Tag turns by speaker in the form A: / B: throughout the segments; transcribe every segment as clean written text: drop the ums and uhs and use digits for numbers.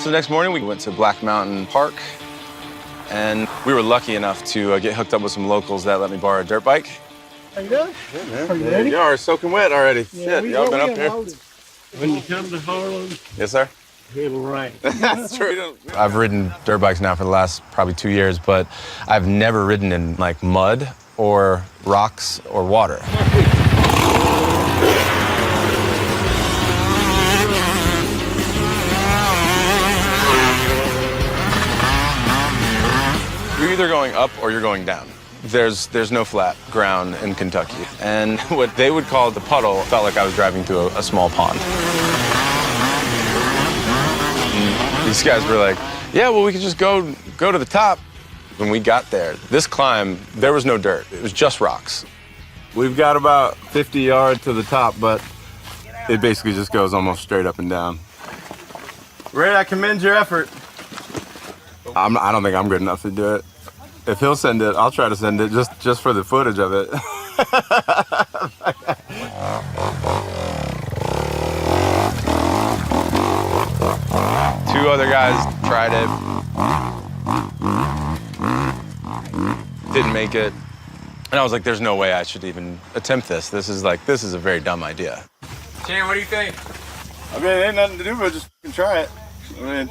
A: So the next morning, we went to Black Mountain Park, and we were lucky enough to get hooked up with some locals that let me borrow a dirt bike.
B: How you doing?
A: Good, man.
B: Are you ready?
A: You are soaking wet already.
B: Yeah,
A: Shit, y'all been up here?
C: When you come to Harlem,
A: Yes, sir.
C: it'll rain.
A: That's true. I've ridden dirt bikes now for the last probably 2 years, but I've never ridden in like mud or rocks or water. You're either going up or you're going down. There's no flat ground in Kentucky. And what they would call the puddle felt like I was driving through a small pond. And these guys were like, yeah, well, we could just go to the top. When we got there, this climb, there was no dirt. It was just rocks. We've got about 50 yards to the top, but it basically just goes almost straight up and down. Ray, I commend your effort. I don't think I'm good enough to do it. If he'll send it, I'll try to send it just for the footage of it. Two other guys tried it. Didn't make it. And I was like, there's no way I should even attempt this. This is a very dumb idea.
D: Chan, what do you think?
A: I mean, it ain't nothing to do but just try it. I mean,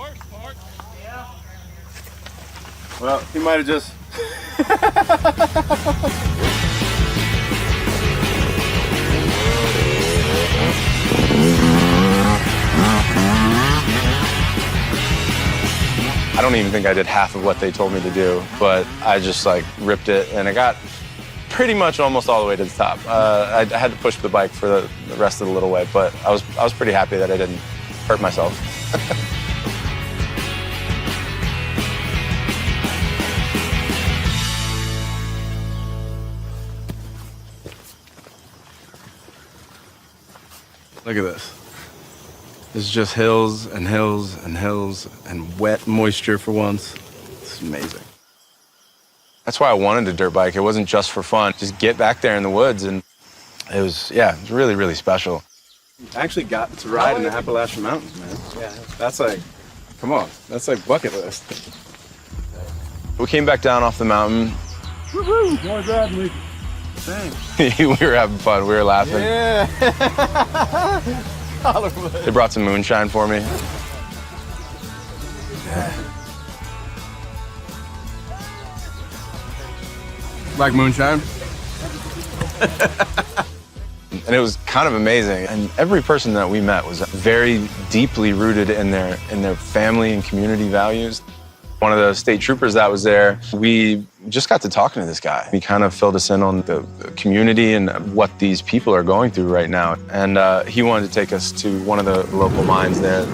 A: well, he might have just. I don't even think I did half of what they told me to do, but I just like ripped it, and I got pretty much almost all the way to the top. I had to push the bike for the rest of the little way, but I was pretty happy that I didn't hurt myself. Look at this. It's just hills and hills and hills and wet moisture for once. It's amazing. That's why I wanted a dirt bike. It wasn't just for fun. Just get back there in the woods, and it was really, really special. I actually got to ride in the Appalachian Mountains, man. Yeah. That's like, come on, that's like bucket list. We came back down off the mountain.
B: Woohoo! More driving with you.
A: We were having fun. We were laughing.
B: Yeah.
A: They brought some moonshine for me. Like moonshine? And it was kind of amazing. And every person that we met was very deeply rooted in their family and community values. One of the state troopers that was there, we just got to talking to this guy. He kind of filled us in on the community and what these people are going through right now. And he wanted to take us to one of the local mines there.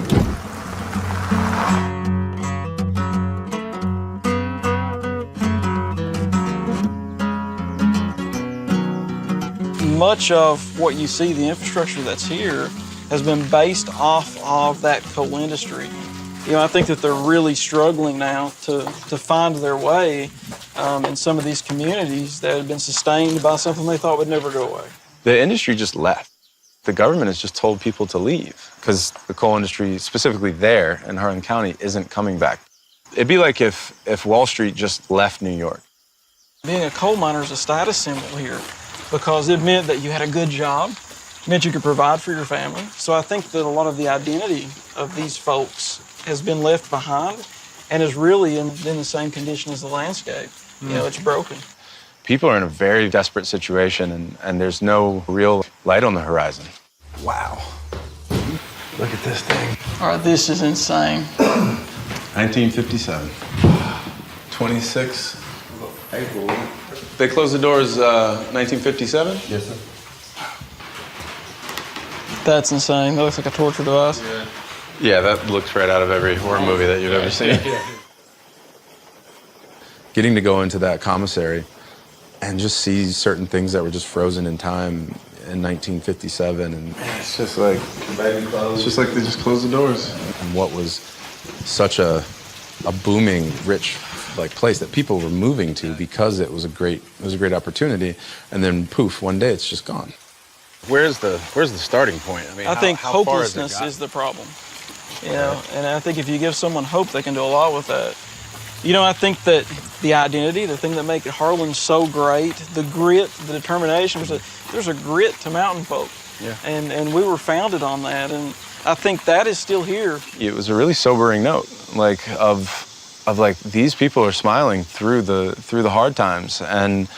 E: Much of what you see, the infrastructure that's here, has been based off of that coal industry. You know, I think that they're really struggling now to find their way in some of these communities that have been sustained by something they thought would never go away. The industry just left. The government has just told people to leave because the coal industry, specifically there in Harlan County, isn't coming back. It'd be like if Wall Street just left New York. Being a coal miner is a status symbol here because it meant that you had a good job, meant you could provide for your family. So I think that a lot of the identity of these folks has been left behind and is really in the same condition as the landscape. You know, it's broken. People are in a very desperate situation, and there's no real light on the horizon. Wow. Look at this thing. All right, this is insane. 1957. 26 April. They closed the doors 1957? Yes, sir. That's insane. That looks like a torture device. Yeah, that looks right out of every horror movie that you've ever seen. Getting to go into that commissary and just see certain things that were just frozen in time in 1957, and it's just like they just closed the doors. And what was such a booming, rich place that people were moving to because it was a great opportunity, and then poof, one day it's just gone. Where's the starting point? I mean, I think hopelessness is the problem. You know, and I think if you give someone hope, they can do a lot with that. You know, I think that the identity, the thing that makes Harlan so great, the grit, the determination, there's a grit to mountain folk.
A: Yeah.
E: And we were founded on that, and I think that is still here.
A: It was a really sobering note, like of like these people are smiling through the hard times, and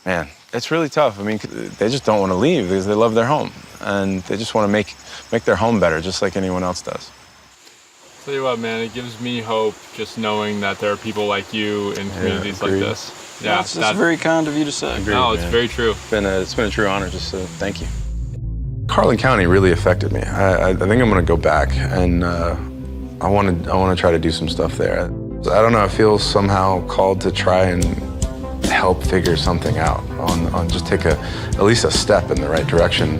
A: man, it's really tough. I mean, they just don't want to leave because they love their home, and they just want to make their home better, just like anyone else does.
D: Tell you what, man, it gives me hope just knowing that there are people like you in communities like this. Yeah,
E: that's very kind of you to say.
A: Agreed,
D: no, it's
A: man.
D: very true.
A: It's been a true honor, just so thank you. Harlan County really affected me. I think I'm gonna go back, and I want to try to do some stuff there. I don't know, I feel somehow called to try and help figure something out, on just take at least a step in the right direction.